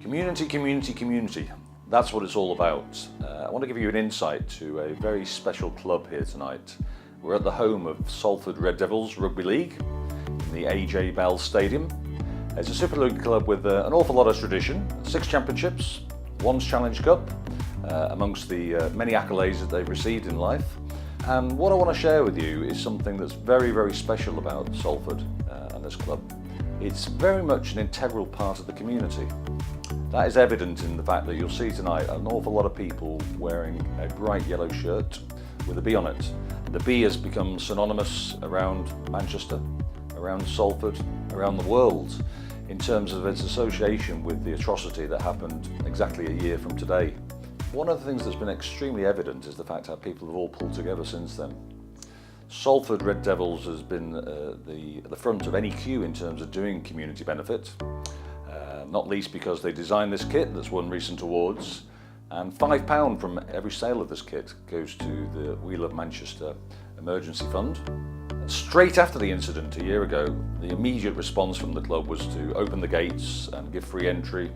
Community, community, community. That's what it's all about. I want to give you an insight to a very special club here tonight. We're at the home of Salford Red Devils Rugby League in the AJ Bell Stadium. It's a Super League club with an awful lot of tradition, 6 championships, 1 Challenge Cup, amongst the many accolades that they've received in life. And what I want to share with you is something that's very, very special about Salford and this club. It's very much an integral part of the community. That is evident in the fact that you'll see tonight an awful lot of people wearing a bright yellow shirt with a B on it. The B has become synonymous around Manchester, around Salford, around the world, in terms of its association with the atrocity that happened exactly a year from today. One of the things that's been extremely evident is the fact how people have all pulled together since then. Salford Red Devils has been at the front of any queue in terms of doing community benefit, not least because they designed this kit that's won recent awards, and £5 from every sale of this kit goes to the We Love Manchester Emergency Fund. Straight after the incident a year ago, the immediate response from the club was to open the gates and give free entry,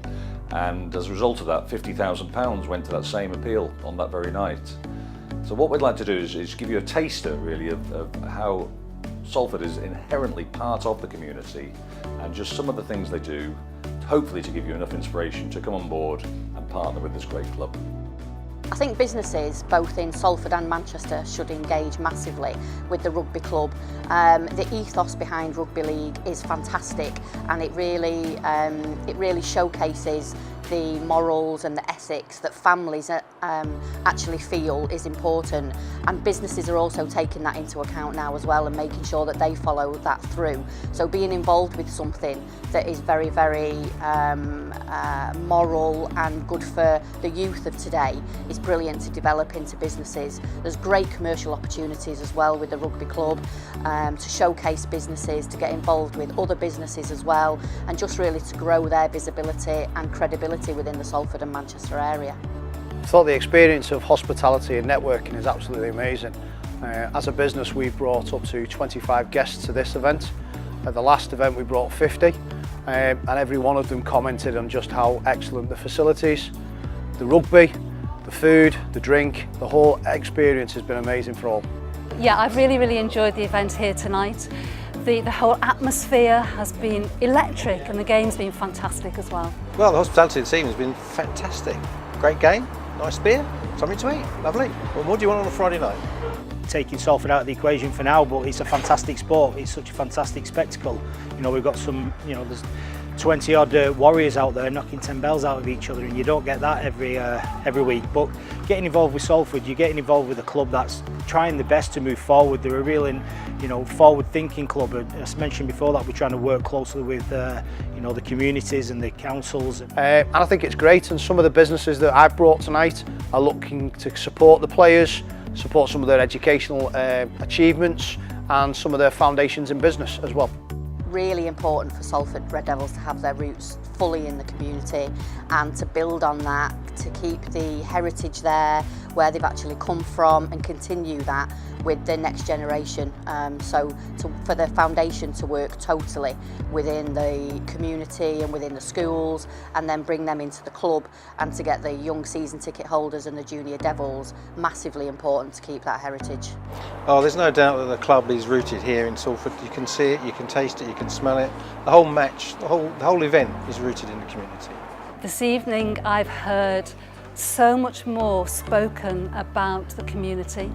and as a result of that, £50,000 went to that same appeal on that very night. So what we'd like to do is give you a taster really of how Salford is inherently part of the community and just some of the things they do, hopefully to give you enough inspiration to come on board and partner with this great club. I think businesses both in Salford and Manchester should engage massively with the rugby club. The ethos behind Rugby League is fantastic, and it really showcases the morals and the ethics that families actually feel is important, and businesses are also taking that into account now as well and making sure that they follow that through. So being involved with something that is very, very moral and good for the youth of today is brilliant to develop into businesses. There's great commercial opportunities as well with the rugby club to showcase businesses, to get involved with other businesses as well, and just really to grow their visibility and credibility within the Salford and Manchester area. I thought the experience of hospitality and networking is absolutely amazing. As a business, we've brought up to 25 guests to this event. At the last event we brought 50, and every one of them commented on just how excellent the facilities, the rugby, the food, the drink, the whole experience has been amazing for all. Yeah, I've really enjoyed the event here tonight. The whole atmosphere has been electric and the game's been fantastic as well. Well, the hospitality of the team has been fantastic. Great game, nice beer, something to eat, lovely. Well, what do you want on a Friday night? Taking Salford out of the equation for now, but it's a fantastic sport. It's such a fantastic spectacle. You know, we've got some, you know, there's 20 odd warriors out there knocking 10 bells out of each other, and you don't get that every week. But getting involved with Salford, you're getting involved with a club that's trying the best to move forward. They're a real, forward-thinking club. As mentioned before, that we're trying to work closely with, the communities and the councils. And I think it's great, and some of the businesses that I've brought tonight are looking to support the players, support some of their educational achievements and some of their foundations in business as well. Really important for Salford Red Devils to have their roots fully in the community and to build on that, to keep the heritage there where they've actually come from and continue that with the next generation. For the foundation to work totally within the community and within the schools, and then bring them into the club, and to get the young season ticket holders and the junior Devils, massively important to keep that heritage. Oh, there's no doubt that the club is rooted here in Salford. You can see it, you can taste it, you can smell it. The whole match, the whole event is rooted in the community. This evening I've heard so much more spoken about the community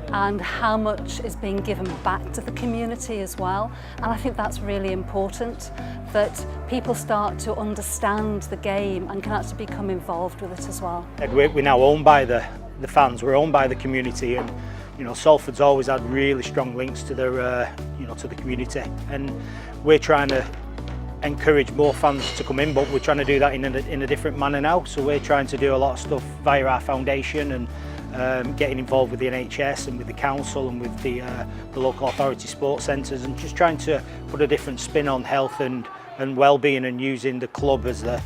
and how much is being given back to the community as well, and I think that's really important, that people start to understand the game and can actually become involved with it as well. We're now owned by the fans, we're owned by the community, and Salford's always had really strong links to their to the community, and we're trying to encourage more fans to come in, but we're trying to do that in a different manner now. So we're trying to do a lot of stuff via our foundation and getting involved with the NHS and with the council and with the local authority sports centres, and just trying to put a different spin on health and well-being, and using the club as the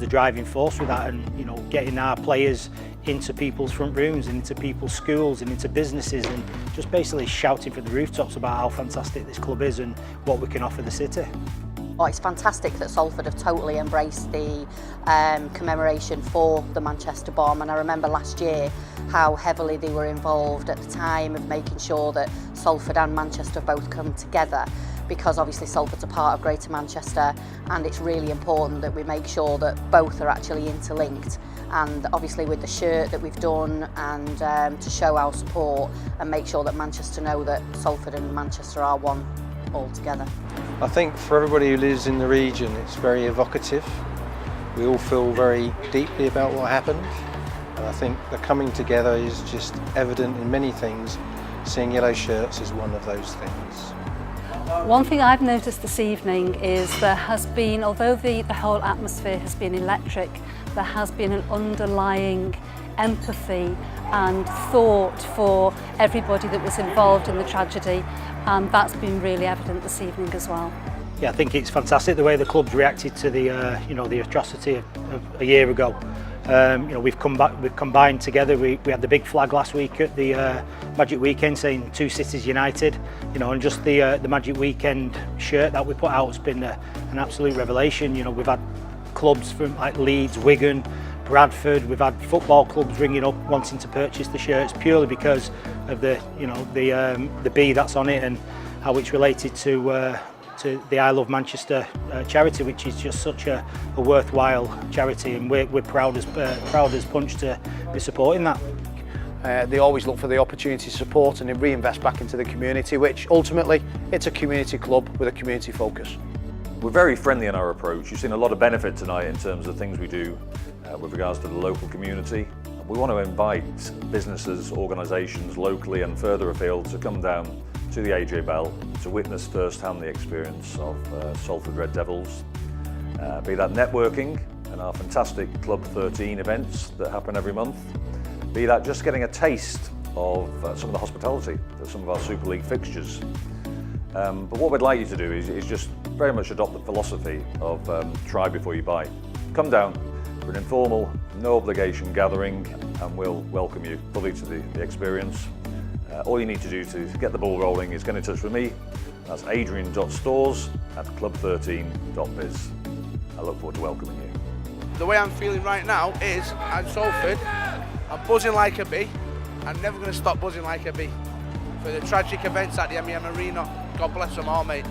driving force with that, and getting our players into people's front rooms and into people's schools and into businesses, and just basically shouting from the rooftops about how fantastic this club is and what we can offer the city. Oh, it's fantastic that Salford have totally embraced the commemoration for the Manchester bomb, and I remember last year how heavily they were involved at the time of making sure that Salford and Manchester both come together, because obviously Salford's a part of Greater Manchester and it's really important that we make sure that both are actually interlinked. And obviously with the shirt that we've done, and to show our support and make sure that Manchester know that Salford and Manchester are one all together. I think for everybody who lives in the region, it's very evocative. We all feel very deeply about what happened, and I think the coming together is just evident in many things. Seeing yellow shirts is one of those things. One thing I've noticed this evening is there has been, although the whole atmosphere has been electric, there has been an underlying empathy and thought for everybody that was involved in the tragedy, and that's been really evident this evening as well. Yeah, I think it's fantastic the way the club's reacted to the you know, the atrocity of a year ago. You know, we've combined together. We had the big flag last week at the Magic Weekend saying two cities united, you know, and just the Magic Weekend shirt that we put out has been an absolute revelation. You know, we've had clubs from like Leeds, Wigan, Bradford. We've had football clubs ringing up wanting to purchase the shirts purely because of the, you know, the bee that's on it and how it's related to the I Love Manchester charity, which is just such a worthwhile charity, and we're proud as Punch to be supporting that. They always look for the opportunity to support and reinvest back into the community, which ultimately it's a community club with a community focus. We're very friendly in our approach. You've seen a lot of benefit tonight in terms of things we do with regards to the local community. We want to invite businesses, organisations locally and further afield to come down to the AJ Bell to witness firsthand the experience of Salford Red Devils, be that networking and our fantastic Club 13 events that happen every month, be that just getting a taste of some of the hospitality of some of our Super League fixtures. But what we'd like you to do is just very much adopt the philosophy of try before you buy. Come down for an informal, no obligation gathering, and we'll welcome you fully to the experience. All you need to do to get the ball rolling is get in touch with me. That's adrian.stores@club13.biz. I look forward to welcoming you. The way I'm feeling right now is I'm Salford. I'm buzzing like a bee. I'm never going to stop buzzing like a bee. For the tragic events at the MEM Arena, God bless them all, mate.